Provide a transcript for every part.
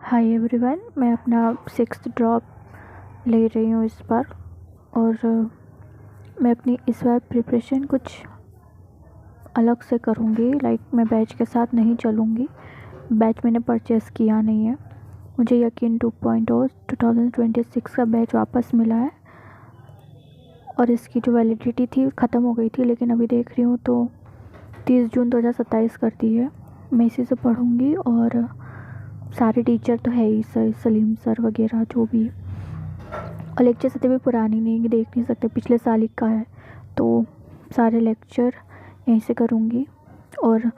Hi everyone, मैं अपना 6th drop ले रही हूँ इस बार। और मैं अपनी इस बार प्रिपरेशन कुछ अलग से करूँगी। मैं बैच के साथ नहीं चलूँगी। बैच मैंने परचेज़ किया नहीं है। मुझे यकीन 2.0 2026 का बैच वापस मिला है और इसकी जो वैलिडिटी थी ख़त्म हो गई थी, लेकिन अभी देख रही हूँ तो 30 जून 2027 कर दी है। मैं इसी से पढ़ूँगी और सारे टीचर तो है ही, सर सलीम सर वगैरह जो भी, और लेक्चर सत्य भी पुरानी नहीं, देख नहीं सकते, पिछले साल ही का है, तो सारे लेक्चर यहीं से करूँगी। और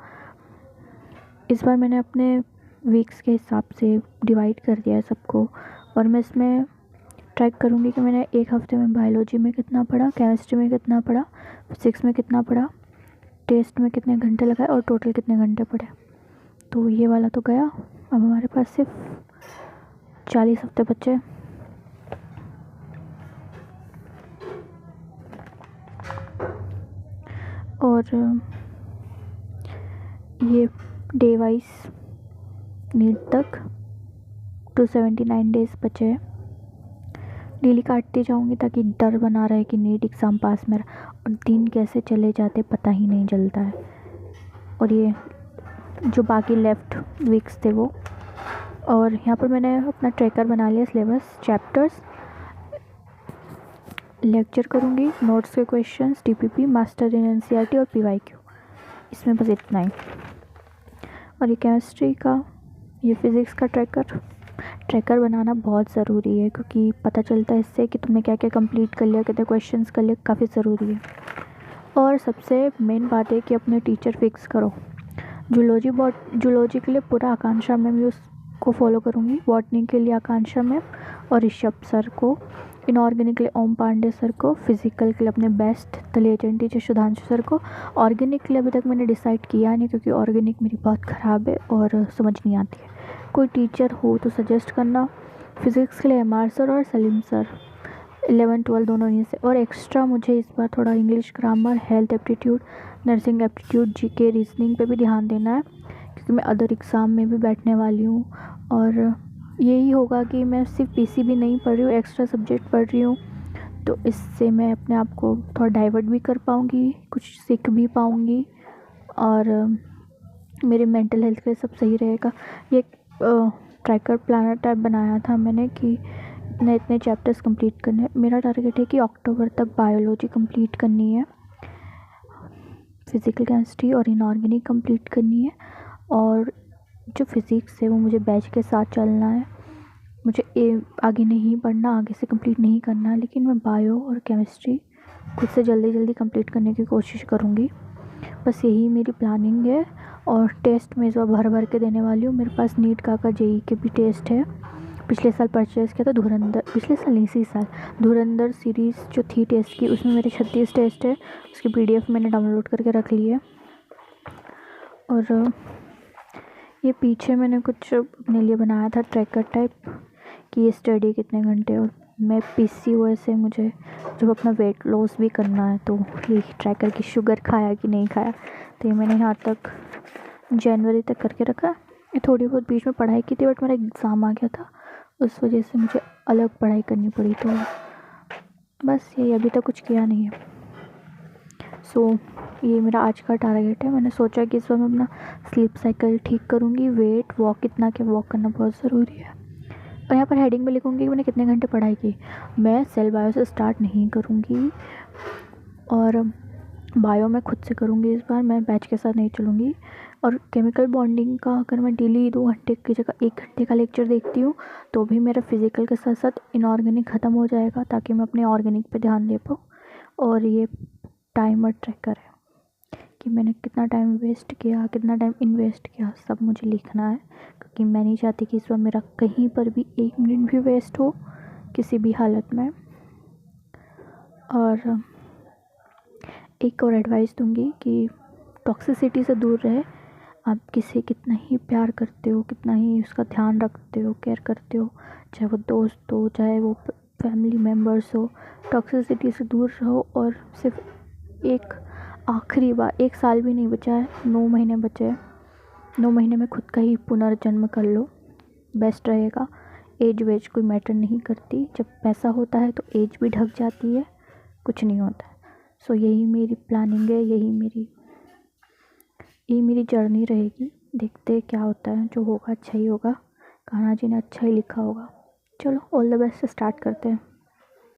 इस बार मैंने अपने वीक्स के हिसाब से डिवाइड कर दिया है सबको, और मैं इसमें ट्रैक करूँगी कि मैंने एक हफ्ते में बायोलॉजी में कितना पढ़ा, केमिस्ट्री में कितना पढ़ा, फिजिक्स में कितना पढ़ा, टेस्ट में कितने घंटे लगाए और टोटल कितने घंटे पढ़े। तो ये वाला तो गया। अब हमारे पास सिर्फ 40 हफ्ते बचे। और ये डे वाइज नीट तक 279 डेज बचे हैं। डेली काटती जाऊंगी ताकि डर बना रहे कि नीट एग्ज़ाम पास मेरा, और दिन कैसे चले जाते पता ही नहीं चलता है। और ये जो बाकी लेफ्ट वीक्स थे वो, और यहाँ पर मैंने अपना ट्रैकर बना लिया, सिलेबस, चैप्टर्स, लेक्चर करूँगी, नोट्स के questions, TPP, master in NCERT और पीवाईक्यू, इसमें बस इतना ही। और ये केमिस्ट्री का, ये फिज़िक्स का ट्रैकर बनाना बहुत ज़रूरी है, क्योंकि पता चलता है इससे कि तुमने क्या क्या कंप्लीट कर लिया, कितने क्वेश्चंस कर लिए, काफ़ी ज़रूरी है। और सबसे मेन बात है कि अपने टीचर फिक्स करो। जूलॉजी के लिए पूरा आकांक्षा मैम उसको फॉलो करूँगी, बॉटनी के लिए आकांक्षा मैम और ऋषभ सर को, इनऑर्गेनिक के लिए ओम पांडे सर को, फिज़िकल के लिए अपने best the legend teacher Sudhanshu sir को। ऑर्गेनिक के लिए अभी तक मैंने डिसाइड किया नहीं, क्योंकि ऑर्गेनिक मेरी बहुत ख़राब है और समझ नहीं आती है। कोई टीचर हो तो सजेस्ट करना। फिज़िक्स के लिए एमआर सर और सलीम सर, 11 12 दोनों यहीं से। और एक्स्ट्रा मुझे इस बार थोड़ा English grammar, health aptitude, nursing aptitude, GK, reasoning पे भी ध्यान देना है, क्योंकि मैं अदर एग्ज़ाम में भी बैठने वाली हूँ। और यही होगा कि मैं सिर्फ पीसी भी नहीं पढ़ रही हूँ, एक्स्ट्रा सब्जेक्ट पढ़ रही हूँ, तो इससे मैं अपने आप को थोड़ा डाइवर्ट भी कर पाऊँगी, कुछ सीख भी पाऊँगी, और मेरे मेंटल हेल्थ के लिए सब सही रहेगा। ये ट्रैकर प्लानर टाइप बनाया था मैंने कि इतने चैप्टर्स कंप्लीट करने हैं। मेरा टारगेट है कि अक्टूबर तक बायोलॉजी कंप्लीट करनी है, फिज़िकल, केमिस्ट्री और इनऑर्गेनिक कंप्लीट करनी है, और जो फिज़िक्स है वो मुझे बैच के साथ चलना है। मुझे आगे नहीं पढ़ना, आगे से कंप्लीट नहीं करना, लेकिन मैं बायो और केमिस्ट्री खुद से जल्दी कंप्लीट करने की कोशिश करूँगी। बस यही मेरी प्लानिंग है। और टेस्ट में इस बार भर के देने वाली हूँ। मेरे पास नीट का जेई के भी टेस्ट है। पिछले साल परचेज़ किया था धुरंधर, पिछले साल नहीं, इसी साल धुरंधर सीरीज़ जो थी टेस्ट की, उसमें मेरे 36 टेस्ट है। उसकी PDF मैंने डाउनलोड करके रख ली है। और ये पीछे मैंने कुछ अपने लिए बनाया था ट्रैकर टाइप कि ये स्टडी कितने घंटे, और मैं PCOS से मुझे जब अपना वेट लॉस भी करना है तो ये ट्रैकर की शुगर खाया कि नहीं खाया, तो ये मैंने यहाँ तक जनवरी तक करके रखा। ये थोड़ी बहुत बीच में पढ़ाई की थी, बट मेरा एग्ज़ाम आ गया था, उस वजह से मुझे अलग पढ़ाई करनी पड़ी, तो बस ये अभी तक कुछ किया नहीं है। सो ये मेरा आज का टारगेट है। मैंने सोचा कि इस बार मैं अपना स्लीप साइकिल ठीक करूँगी, वेट, वॉक, कितना क्या वॉक करना बहुत ज़रूरी है। और यहाँ पर हेडिंग में लिखूँगी कि मैंने कितने घंटे पढ़ाई की। मैं सेल बायो से स्टार्ट नहीं करूँगी, और बायो मैं खुद से करूँगी इस बार, मैं बैच के साथ नहीं चलूँगी। और केमिकल बॉन्डिंग का अगर मैं डेली 2 घंटे की जगह 1 घंटे का लेक्चर देखती हूँ, तो भी मेरा फिज़िकल के साथ साथ इनऑर्गेनिक ख़त्म हो जाएगा, ताकि मैं अपने ऑर्गेनिक पे ध्यान दे पाऊँ। और ये टाइमर ट्रैकर है कि मैंने कितना टाइम वेस्ट किया, कितना टाइम इन्वेस्ट किया, सब मुझे लिखना है, क्योंकि मैं नहीं चाहती कि इस बार मेरा कहीं पर भी 1 मिनट भी वेस्ट हो किसी भी हालत में। और एक और एडवाइस दूंगी कि टॉक्सिसिटी से दूर रहे। आप किसी कितना ही प्यार करते हो, कितना ही उसका ध्यान रखते हो, केयर करते हो, चाहे वो दोस्त हो, चाहे वो फैमिली मेम्बर्स हो, टॉक्सिसिटी से दूर रहो। और सिर्फ एक आखिरी बार, 1 साल भी नहीं बचा है, 9 महीने बचे हैं, 9 महीने में खुद का ही पुनर्जन्म कर लो। बेस्ट रहेगा। एज वेज कोई मैटर नहीं करती, जब पैसा होता है तो एज भी ढक जाती है, कुछ नहीं होता है। सो यही मेरी प्लानिंग है, यही मेरी जर्नी रहेगी। देखते हैं क्या होता है, जो होगा अच्छा ही होगा, कान्हा जी ने अच्छा ही लिखा होगा। चलो ऑल द बेस्ट, स्टार्ट करते हैं।